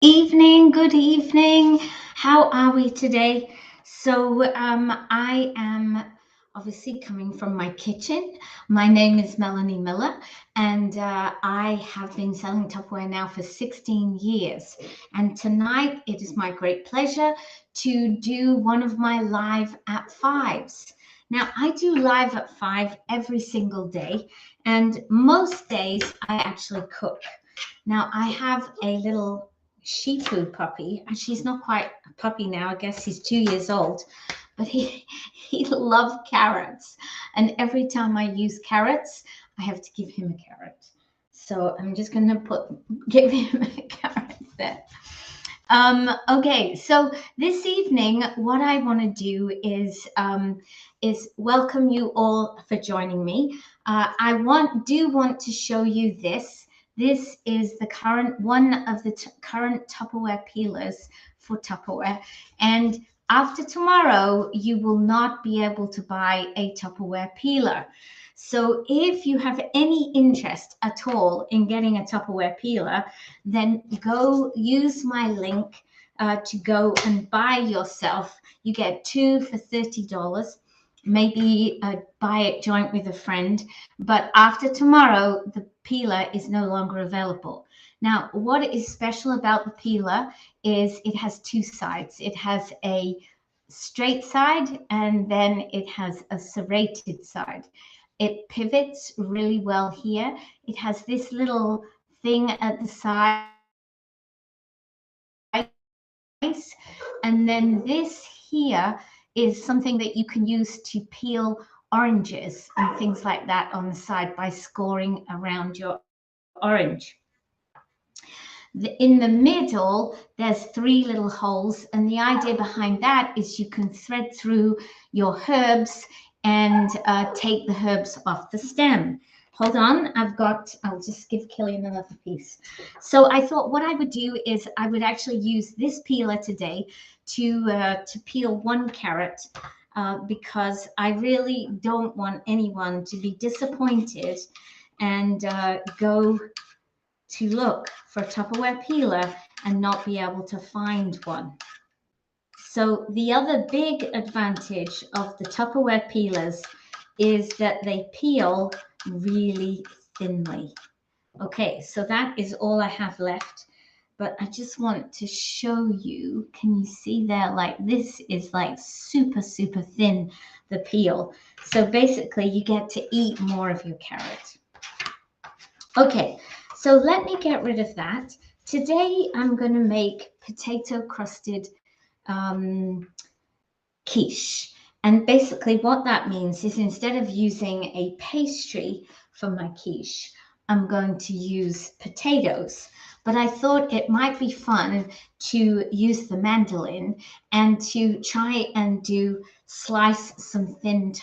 Good evening. How are we today? I am obviously coming from my kitchen. My name is Melanie Miller, and I have been selling Tupperware now for 16 years. And tonight it is my great pleasure to do one of my live at fives. Now, I do live at five every single day, and most days I actually cook. Now, I have a little Shih Tzu puppy, and she's not quite a puppy now. I guess he's 2 years old, but he loves carrots, and every time I use carrots, I have to give him a carrot. So I'm just gonna give him a carrot there. Okay, so this evening, what I want to do is welcome you all for joining me. Do want to show you this. This is the current one of the current Tupperware peelers for Tupperware, and after tomorrow, you will not be able to buy a Tupperware peeler. So if you have any interest at all in getting a Tupperware peeler, then go use my link to go and buy yourself. You get two for $30. Maybe buy it joint with a friend. But after tomorrow, the peeler is no longer available. Now, what is special about the peeler is it has two sides. It has a straight side and then it has a serrated side. It pivots really well here. It has this little thing at the side, and then this here is something that you can use to peel oranges and things like that on the side by scoring around your orange. In the middle, there's three little holes, and the idea behind that is you can thread through your herbs and take the herbs off the stem. Hold on, I'll just give Killian another piece. So I thought what I would do is I would actually use this peeler today to peel one carrot because I really don't want anyone to be disappointed and go to look for a Tupperware peeler and not be able to find one. So the other big advantage of the Tupperware peelers is that they peel really thinly. Okay, so that is all I have left, but I just want to show you, can you see there, like this is like super, super thin, the peel. So basically you get to eat more of your carrot. Okay, so let me get rid of that. Today I'm going to make potato crusted quiche. And basically what that means is instead of using a pastry for my quiche, I'm going to use potatoes. But I thought it might be fun to use the mandolin and to try and slice some thin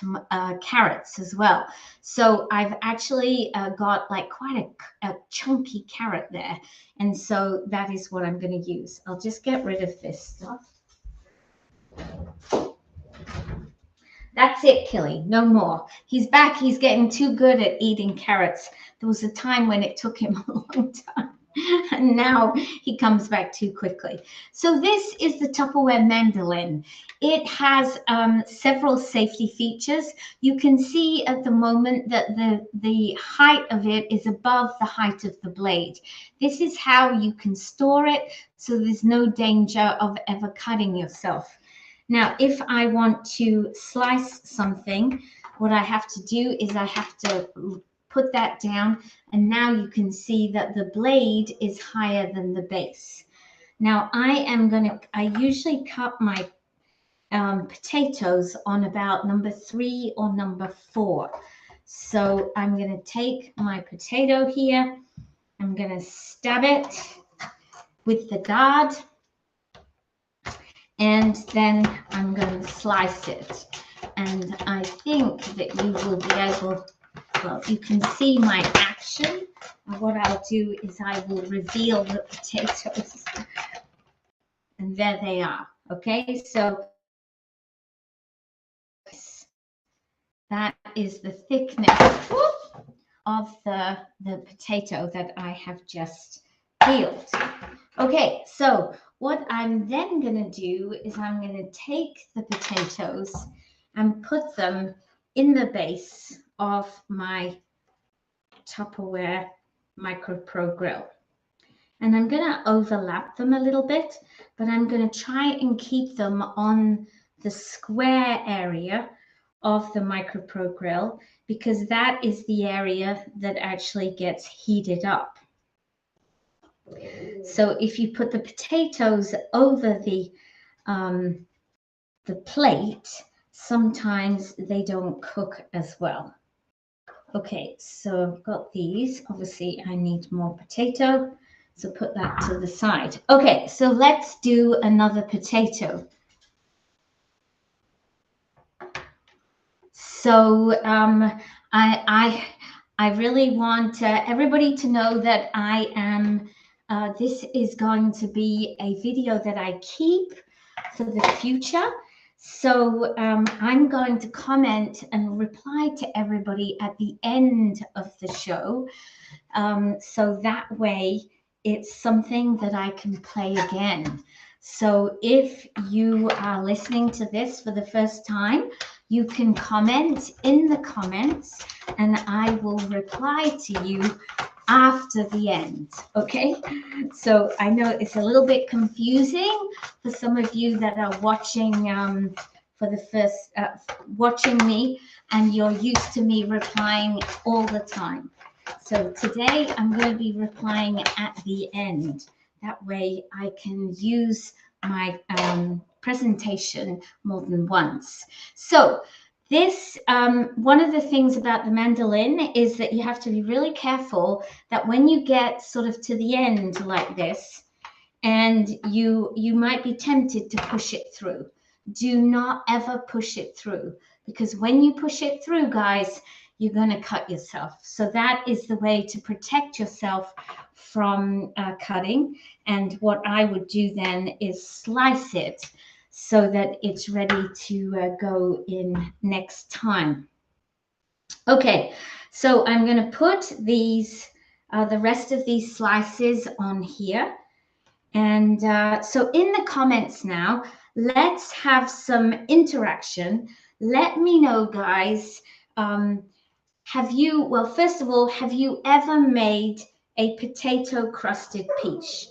carrots as well. So I've actually got like quite a chunky carrot there. And so that is what I'm going to use. I'll just get rid of this stuff. That's it, Killy. No more. He's back. He's getting too good at eating carrots. There was a time when it took him a long time. And now he comes back too quickly. So this is the Tupperware mandolin. It has several safety features. You can see at the moment that the height of it is above the height of the blade. This is how you can store it, so there's no danger of ever cutting yourself. Now, if I want to slice something, what I have to do is I have to put that down, and now you can see that the blade is higher than the base. Now, I usually cut my potatoes on about number 3 or number 4. So I'm going to take my potato here, I'm going to stab it with the guard, and then I'm going to slice it. And I think that you will be able, well, you can see my action. And what I'll do is I will reveal the potatoes. And there they are. Okay, so that is the thickness of the potato that I have just peeled. Okay, so what I'm then going to do is I'm going to take the potatoes and put them in the base of my Tupperware Micro Pro grill. And I'm going to overlap them a little bit, but I'm going to try and keep them on the square area of the Micro Pro grill, because that is the area that actually gets heated up. So if you put the potatoes over the plate, sometimes they don't cook as well. Okay, so I've got these. Obviously, I need more potato, so put that to the side. Okay, so let's do another potato. So I really want everybody to know that I am. This is going to be a video that I keep for the future. So I'm going to comment and reply to everybody at the end of the show. So that way it's something that I can play again. So if you are listening to this for the first time, you can comment in the comments and I will reply to you after the end. Okay, so I know it's a little bit confusing for some of you that are watching for the first watching me, and you're used to me replying all the time. So today I'm going to be replying at the end. That way I can use my presentation more than once. So this, one of the things about the mandolin is that you have to be really careful that when you get sort of to the end like this, and you might be tempted to push it through. Do not ever push it through, because when you push it through, guys, you're going to cut yourself. So that is the way to protect yourself from cutting. And what I would do then is slice it so that it's ready to go in next time. Okay, so I'm going to put these, the rest of these slices on here. And so in the comments now, let's have some interaction. Let me know, guys, have you, well, first of all, have you ever made a potato crusted quiche?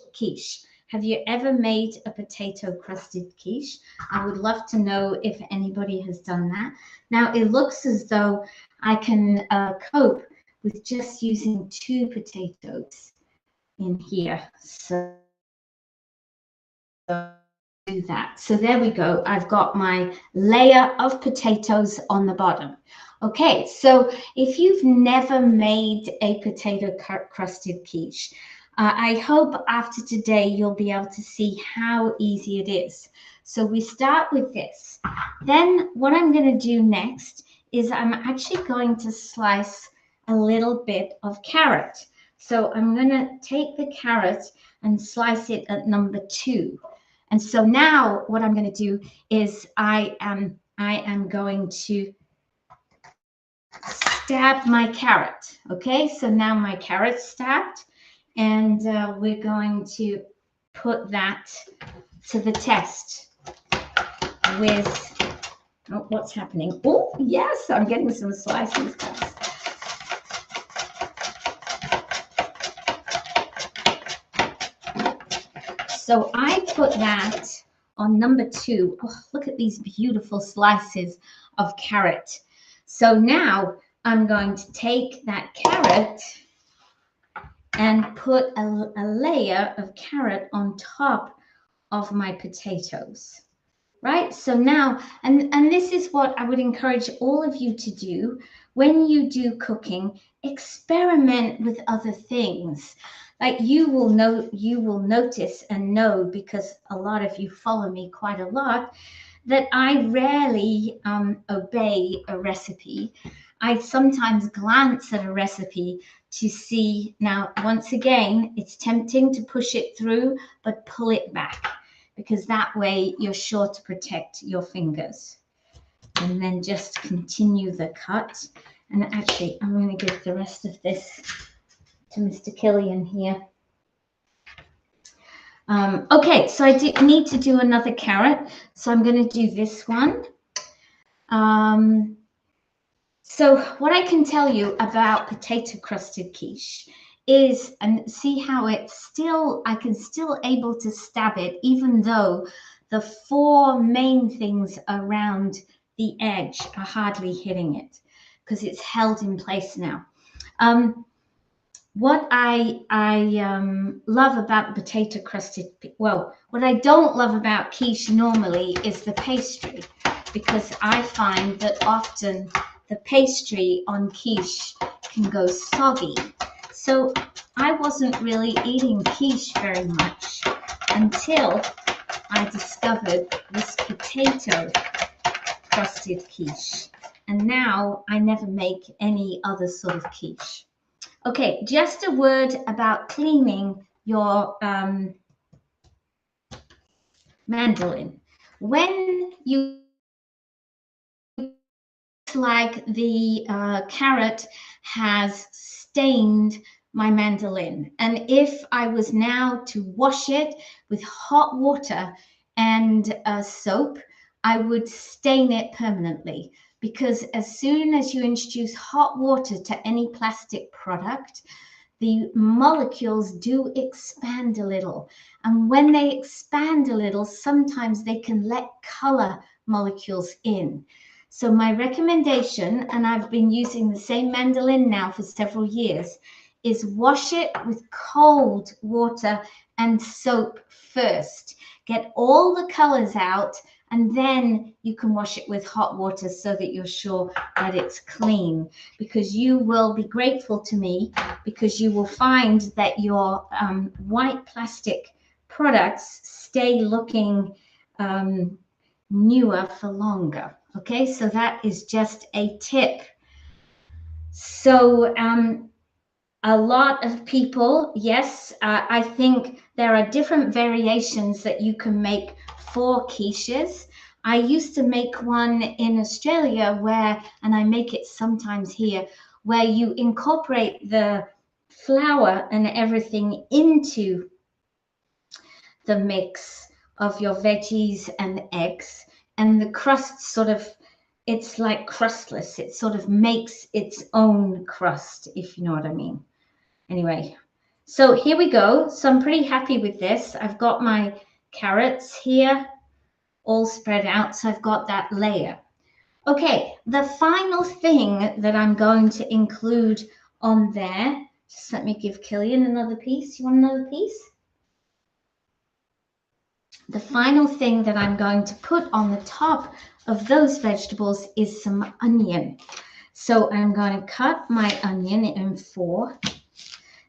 Have you ever made a potato crusted quiche? I would love to know if anybody has done that. Now, it looks as though I can cope with just using 2 potatoes in here. So do that. So there we go. I've got my layer of potatoes on the bottom. Okay, so if you've never made a potato crusted quiche, I hope after today you'll be able to see how easy it is. So we start with this. Then what I'm going to do next is I'm actually going to slice a little bit of carrot. So I'm going to take the carrot and slice it at number 2. And so now what I'm going to do is I am going to stab my carrot. Okay, so now my carrot's stabbed, and we're going to put that to the test with, oh, what's happening? Oh, yes, I'm getting some slices, guys. So I put that on number 2. Oh, look at these beautiful slices of carrot. So now I'm going to take that carrot and put a layer of carrot on top of my potatoes. Right? So now, and this is what I would encourage all of you to do when you do cooking. Experiment with other things. Like you will notice and know, because a lot of you follow me quite a lot, that I rarely obey a recipe. I sometimes glance at a recipe to see. Now, once again, it's tempting to push it through, but pull it back, because that way you're sure to protect your fingers. And then just continue the cut. And actually, I'm going to give the rest of this to Mr. Killian here. Okay, so I need to do another carrot. So I'm going to do this one. So what I can tell you about potato crusted quiche is, and see how it's still, I can still able to stab it, even though the four main things around the edge are hardly hitting it, because it's held in place now. What I love about potato crusted, well, what I don't love about quiche normally is the pastry, because I find that often the pastry on quiche can go soggy. So I wasn't really eating quiche very much until I discovered this potato crusted quiche. And now I never make any other sort of quiche. Okay, just a word about cleaning your mandolin. When you like the carrot has stained my mandolin, and if I was now to wash it with hot water and soap, I would stain it permanently, because as soon as you introduce hot water to any plastic product, the molecules do expand a little. And when they expand a little, sometimes they can let color molecules in. So my recommendation, and I've been using the same mandolin now for several years, is wash it with cold water and soap first. Get all the colors out, and then you can wash it with hot water so that you're sure that it's clean. Because you will be grateful to me, because you will find that your white plastic products stay looking newer for longer. Okay, so that is just a tip. So a lot of people, yes, I think there are different variations that you can make for quiches. I used to make one in Australia where, and I make it sometimes here, where you incorporate the flour and everything into the mix of your veggies and eggs, and the crust sort of, it's like crustless. It sort of makes its own crust, if you know what I mean. Anyway, so here we go. So I'm pretty happy with this. I've got my carrots here all spread out, so I've got that layer. Okay, the final thing that I'm going to include on there, just let me give Killian another piece. You want another piece? The final thing that I'm going to put on the top of those vegetables is some onion. So I'm going to cut my onion in 4.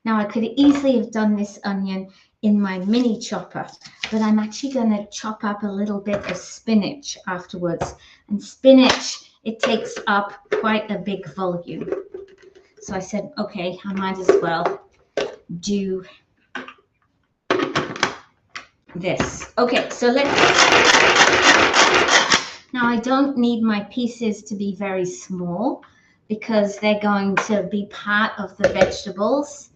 Now I could easily have done this onion in my mini chopper, but I'm actually going to chop up a little bit of spinach afterwards. And spinach, it takes up quite a big volume. So I said, okay, I might as well do this. Okay, so let's, now I don't need my pieces to be very small, because they're going to be part of the vegetables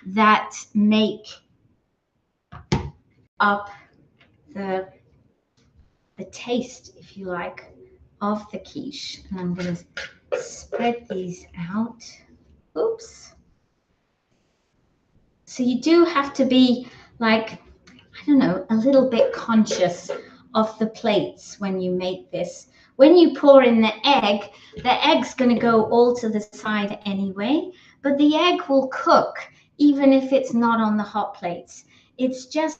that make up the taste, if you like, of the quiche. And I'm going to spread these out. Oops. So you do have to be like, I don't know, a little bit conscious of the plates when you make this. When you pour in the egg's going to go all to the side anyway, but the egg will cook even if it's not on the hot plates. It's just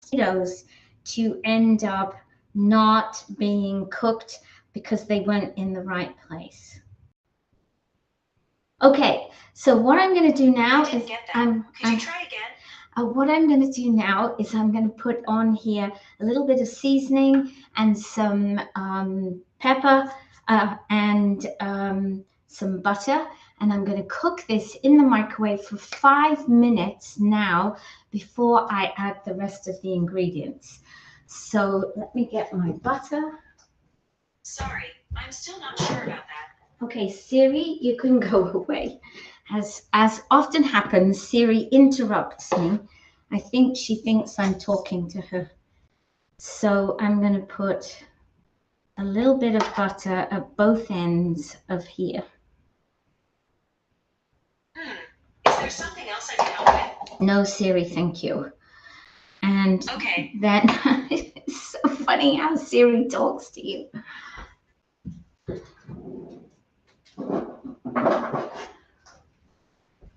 potatoes to end up not being cooked because they weren't in the right place. Okay, so what I'm going to do now is what I'm going to do now is I'm going to put on here a little bit of seasoning and some pepper and some butter, and I'm going to cook this in the microwave for 5 minutes now before I add the rest of the ingredients. So let me get my butter. Sorry, I'm still not sure about that. Okay, Siri, you can go away. As often happens, Siri interrupts me I think she thinks I'm talking to her. So I'm going to put a little bit of butter at both ends of here. Is there something else I can help with? No, Siri, thank you. And Okay. then it's so funny how Siri talks to you.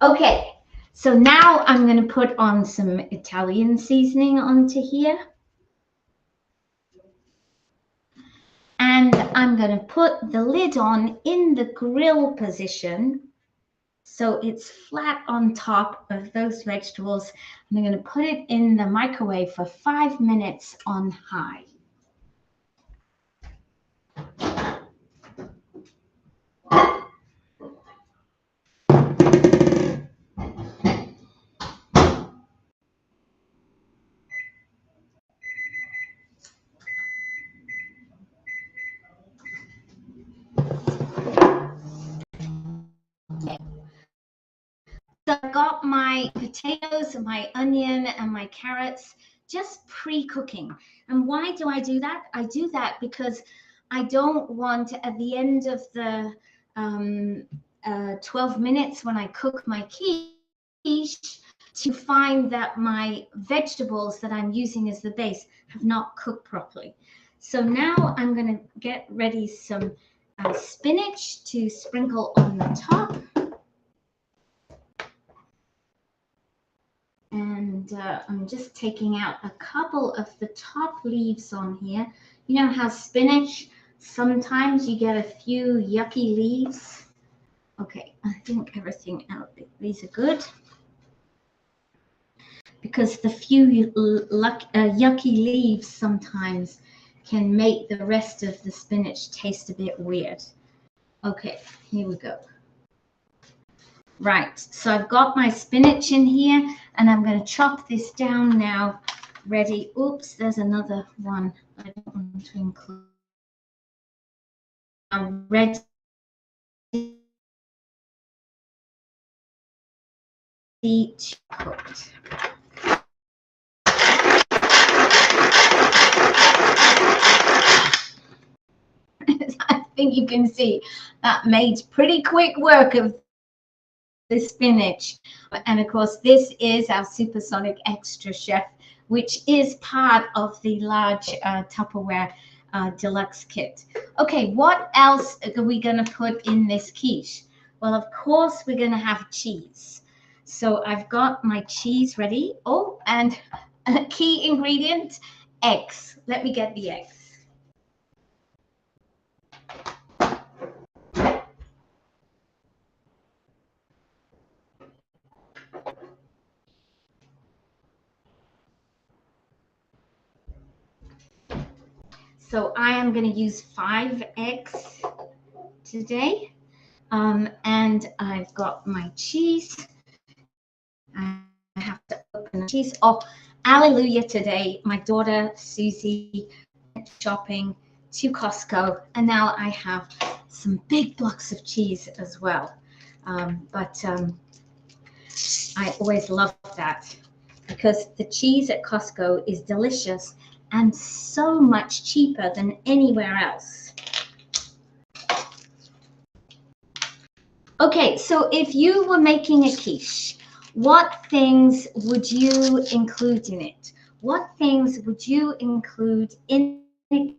Okay, so now I'm going to put on some Italian seasoning onto here. And I'm going to put the lid on in the grill position so it's flat on top of those vegetables. And I'm going to put it in the microwave for 5 minutes on high. So I've got my potatoes, my onion, and my carrots just pre-cooking. And why do I do that? I do that because I don't want at the end of the 12 minutes when I cook my quiche to find that my vegetables that I'm using as the base have not cooked properly. So now I'm going to get ready some spinach to sprinkle on the top. And I'm just taking out a couple of the top leaves on here. You know how spinach, sometimes you get a few yucky leaves. Okay, I think everything out, these are good. Because the few yucky leaves sometimes can make the rest of the spinach taste a bit weird. Okay, here we go. Right, so I've got my spinach in here and I'm going to chop this down now. Ready. Oops, there's another one I don't want to include. Now ready to cooked. I think you can see that made pretty quick work of the spinach. And of course, this is our Supersonic Extra Chef, which is part of the large Tupperware deluxe kit. Okay, what else are we going to put in this quiche? Well, of course, we're going to have cheese. So I've got my cheese ready. Oh, and a key ingredient, eggs. Let me get the eggs. So I am going to use 5 eggs today. And I've got my cheese. I have to open the cheese. Oh, hallelujah today. My daughter, Susie, went shopping to Costco. And now I have some big blocks of cheese as well. But I always love that because the cheese at Costco is delicious and so much cheaper than anywhere else. Okay, so if you were making a quiche, what things would you include in it? What things would you include in a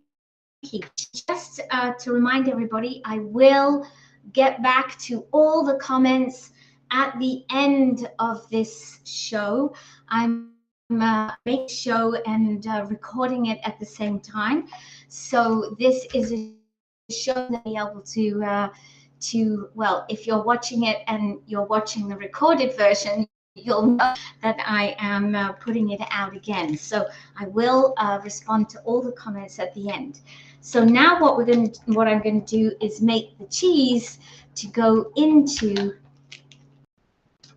quiche? Just to remind everybody, I will get back to all the comments at the end of this show. I'm making a show and recording it at the same time. So this is a show that will be able to, well, if you're watching it and you're watching the recorded version, you'll know that I am putting it out again. So I will respond to all the comments at the end. So now what I'm going to do is make the cheese to go into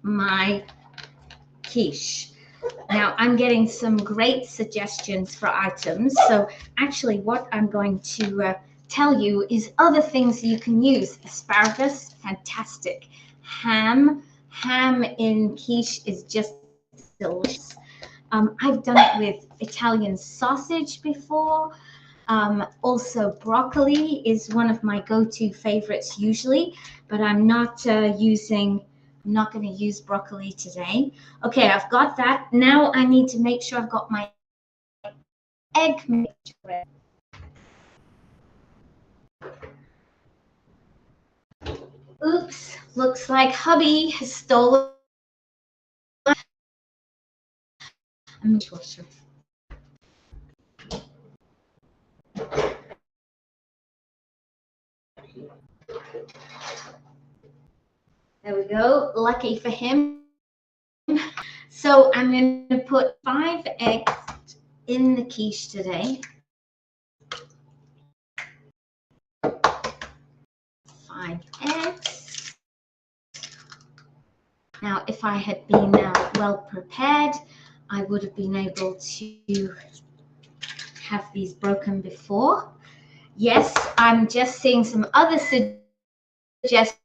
my quiche. Now I'm getting some great suggestions for items. So actually what I'm going to tell you is other things you can use. Asparagus, fantastic. Ham in quiche is just delicious. I've done it with Italian sausage before. Also, broccoli is one of my go-to favorites usually, but I'm not going to use broccoli today. Okay, I've got that. Now I need to make sure I've got my egg mixture ready. Oops, looks like hubby has stolen a dishwasher. There we go. Lucky for him. So I'm going to put 5 eggs in the quiche today. 5 eggs. Now, if I had been well prepared, I would have been able to have these broken before. Yes, I'm just seeing some other suggestions.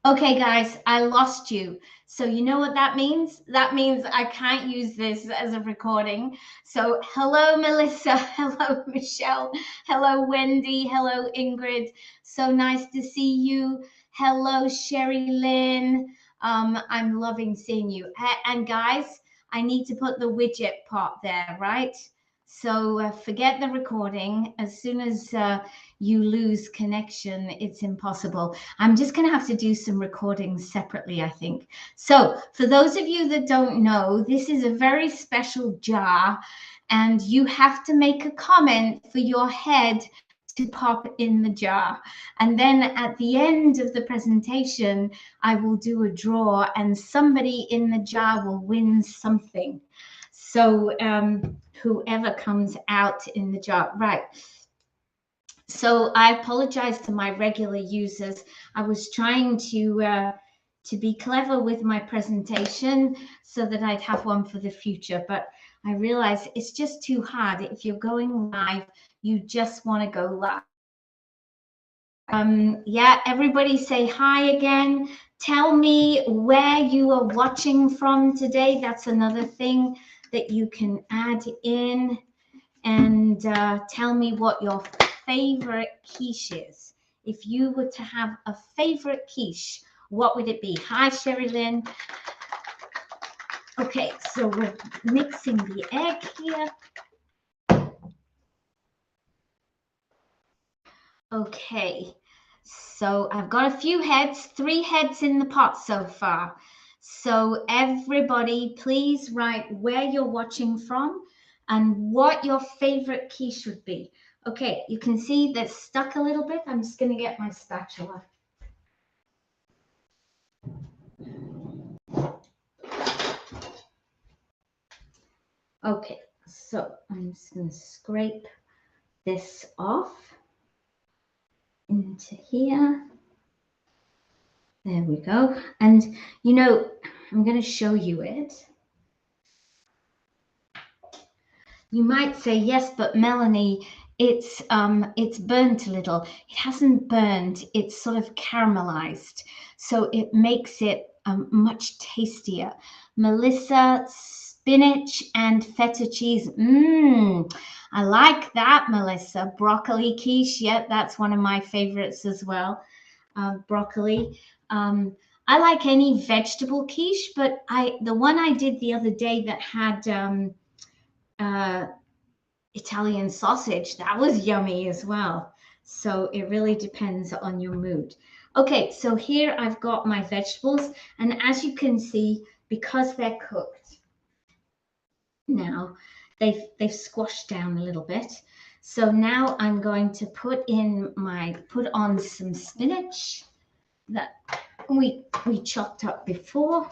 Okay, guys, I lost you. So you know what that means? That means I can't use this as a recording. So hello, Melissa. Hello, Michelle. Hello, Wendy. Hello, Ingrid. So nice to see you. Hello, Sherry Lynn. I'm loving seeing you. And guys, I need to put the widget part there, right? So forget the recording. As soon as you lose connection, it's impossible. I'm just going to have to do some recordings separately, I think. So for those of you that don't know, this is a very special jar, and you have to make a comment for your head to pop in the jar. And then at the end of the presentation, I will do a draw, and somebody in the jar will win something. So whoever comes out in the jar, right? So I apologize to my regular users. I was trying to be clever with my presentation so that I'd have one for the future, but I realize it's just too hard. If you're going live, you just want to go live. Yeah, everybody say hi again. Tell me where you are watching from today. That's another thing that you can add in. And tell me what your favorite quiche is. If you were to have a favorite quiche, what would it be? Hi, Sherry Lynn. Okay, so we're mixing the egg here. Okay, so I've got a few heads, 3 heads in the pot so far. So everybody, please write where you're watching from and what your favorite quiche would be. Okay, you can see that's stuck a little bit. I'm just going to get my spatula. Okay, so I'm just going to scrape this off into here. There we go. And you know, I'm going to show you it. You might say, yes, but Melanie, it's burnt a little. It hasn't burned, it's sort of caramelized. So it makes it much tastier. Melissa, spinach and feta cheese. I like that, Melissa. Broccoli quiche. Yeah, that's one of my favorites as well. Broccoli. I like any vegetable quiche, but the one I did the other day that had uh, Italian sausage, that was yummy as well. So it really depends on your mood. Okay, so here I've got my vegetables, and as you can see, because they're cooked now, they've squashed down a little bit. So now I'm going to put on some spinach that we chopped up before.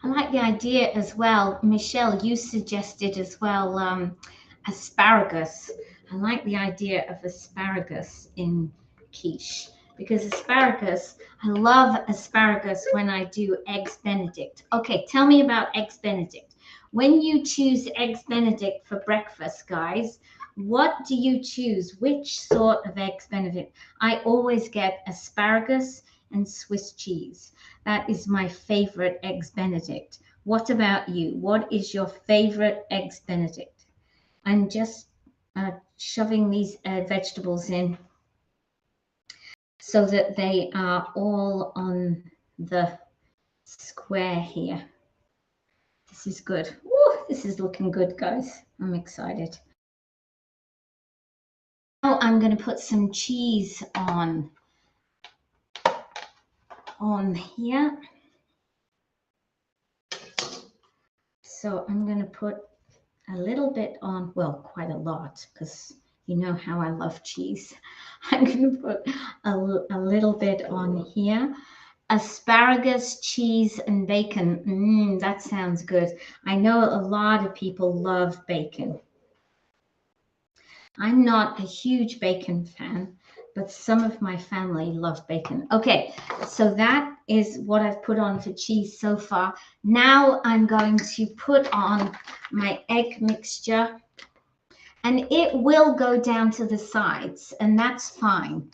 I like the idea as well. Michelle, you suggested as well asparagus. I like the idea of asparagus in quiche because I love asparagus when I do eggs Benedict. Okay, tell me about eggs Benedict. When you choose eggs Benedict for breakfast, guys, what do you choose? Which sort of eggs Benedict? I always get asparagus and Swiss cheese. That is my favorite eggs Benedict. What about you? What is your favorite eggs Benedict? I'm just shoving these vegetables in so that they are all on the square here. This is good. Woo, this is looking good, guys. I'm excited. Now I'm going to put some cheese on here. So I'm going to put a little bit on, well, quite a lot, because you know how I love cheese. I'm going to put a little bit on here. Asparagus, cheese, and bacon. That sounds good. I know a lot of people love bacon. I'm not a huge bacon fan, but some of my family love bacon. Okay, so that is what I've put on for cheese so far. Now I'm going to put on my egg mixture, and it will go down to the sides, and that's fine.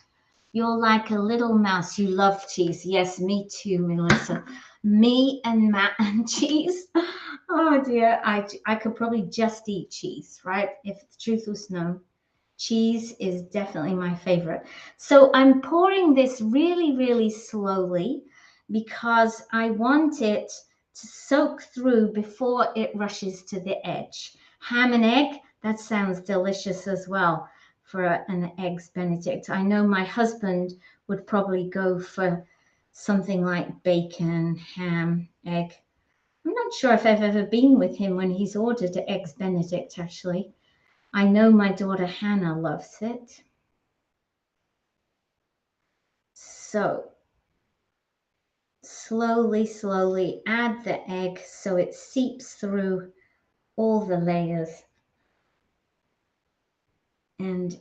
You're like a little mouse. You love cheese. Yes, me too, Melissa. Me and Matt and cheese. Oh dear, I could probably just eat cheese, right? If the truth was known. Cheese is definitely my favorite. So I'm pouring this really, really slowly because I want it to soak through before it rushes to the edge. Ham and egg, that sounds delicious as well for an eggs Benedict. I know my husband would probably go for something like bacon, ham, egg. I'm not sure if I've ever been with him when he's ordered eggs Benedict, actually. I know my daughter Hannah loves it. So slowly, slowly add the egg so it seeps through all the layers. And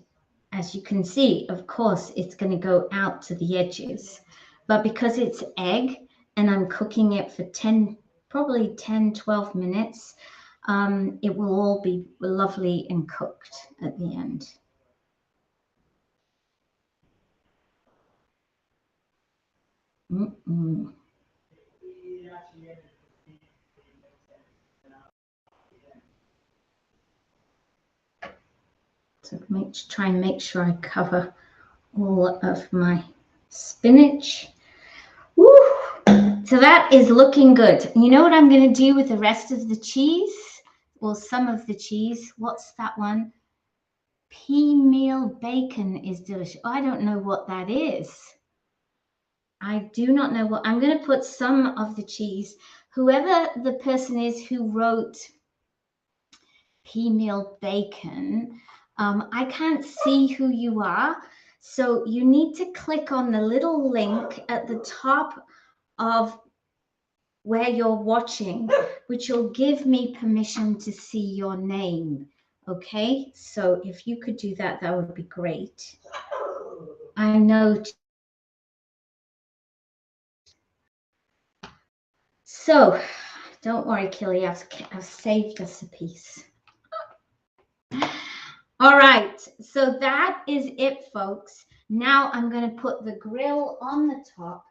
as you can see, of course, it's going to go out to the edges. But because it's egg and I'm cooking it for probably 10, 12 minutes, it will all be lovely and cooked at the end. So try and make sure I cover all of my spinach. Woo! So that is looking good. You know what I'm going to do with the rest of the cheese? Well, some of the cheese. What's that one? Pea meal bacon is delicious. Oh, I don't know what that is. I do not know what. I'm going to put some of the cheese. Whoever the person is who wrote pea meal bacon, I can't see who you are. So you need to click on the little link at the top of where you're watching, which will give me permission to see your name. Okay, so if you could do that, that would be great. I know. So don't worry, Killy, I've saved us a piece. All right, so that is it, folks. Now I'm going to put the grill on the top.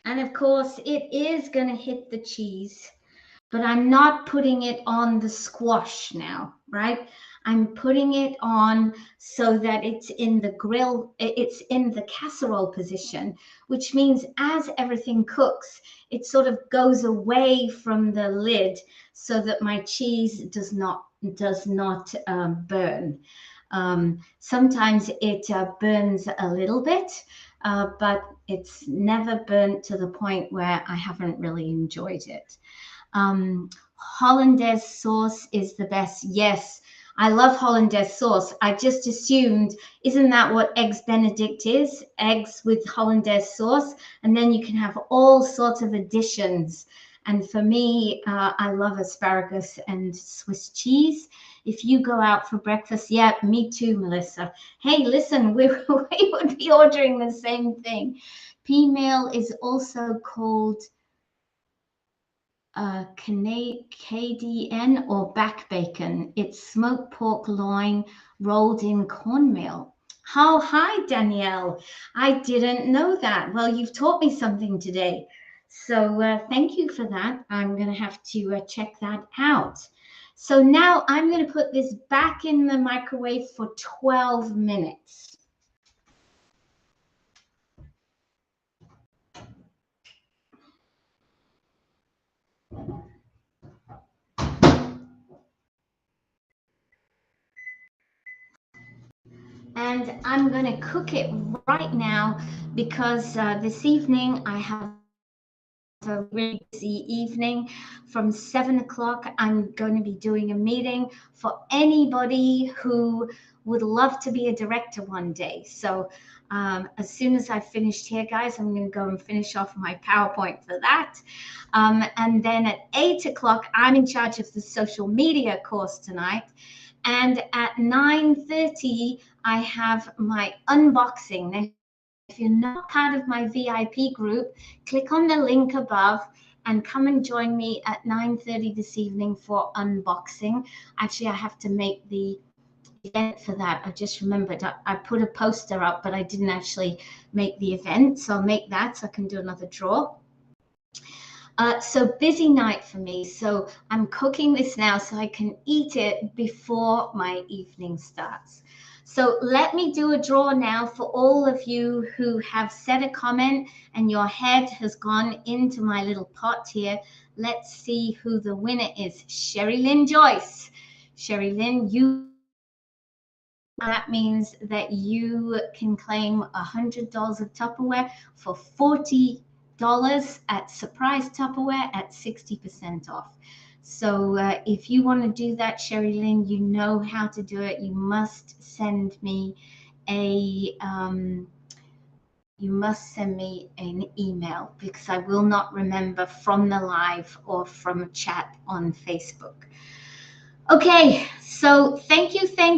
And of course, it is going to hit the cheese, but I'm not putting it on the squash now, right? I'm putting it on so that it's in the grill, it's in the casserole position, which means as everything cooks, it sort of goes away from the lid so that my cheese does not burn. Sometimes it burns a little bit, but it's never burnt to the point where I haven't really enjoyed it. Hollandaise sauce is the best. Yes, I love Hollandaise sauce. I just assumed, isn't that what eggs Benedict is? Eggs with Hollandaise sauce, and then you can have all sorts of additions. And for me, I love asparagus and Swiss cheese. If you go out for breakfast, yeah, me too, Melissa. Hey, listen, we would be ordering the same thing. Pea meal is also called KDN or back bacon. It's smoked pork loin rolled in cornmeal. Oh, hi, Danielle. I didn't know that. Well, you've taught me something today. So thank you for that. I'm going to have to check that out. So now I'm going to put this back in the microwave for 12 minutes. And I'm going to cook it right now because this evening I have a really busy evening. From 7 o'clock, I'm going to be doing a meeting for anybody who would love to be a director one day. So as soon as I've finished here, guys, I'm going to go and finish off my PowerPoint for that. And then at 8 o'clock, I'm in charge of the social media course tonight. And at 9:30, I have my unboxing. Now, if you're not part of my VIP group, click on the link above and come and join me at 9:30 this evening for unboxing. Actually, I have to make the event for that. I just remembered I put a poster up, but I didn't actually make the event. So I'll make that so I can do another draw. So busy night for me. So I'm cooking this now so I can eat it before my evening starts. So let me do a draw now for all of you who have said a comment and your head has gone into my little pot here. Let's see who the winner is. Sherry Lynn Joyce. Sherry Lynn, that means that you can claim $100 of Tupperware for $40 at surprise Tupperware at 60% off. So if you want to do that, Sherry Lynn, you know how to do it. You must send me an email because I will not remember from the live or from a chat on Facebook. Okay, so thank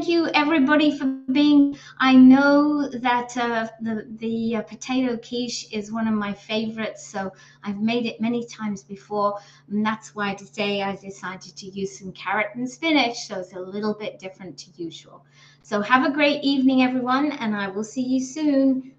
you everybody for being. I know that the potato quiche is one of my favorites, so I've made it many times before, and that's why today I decided to use some carrot and spinach, so it's a little bit different to usual. So have a great evening, everyone, and I will see you soon.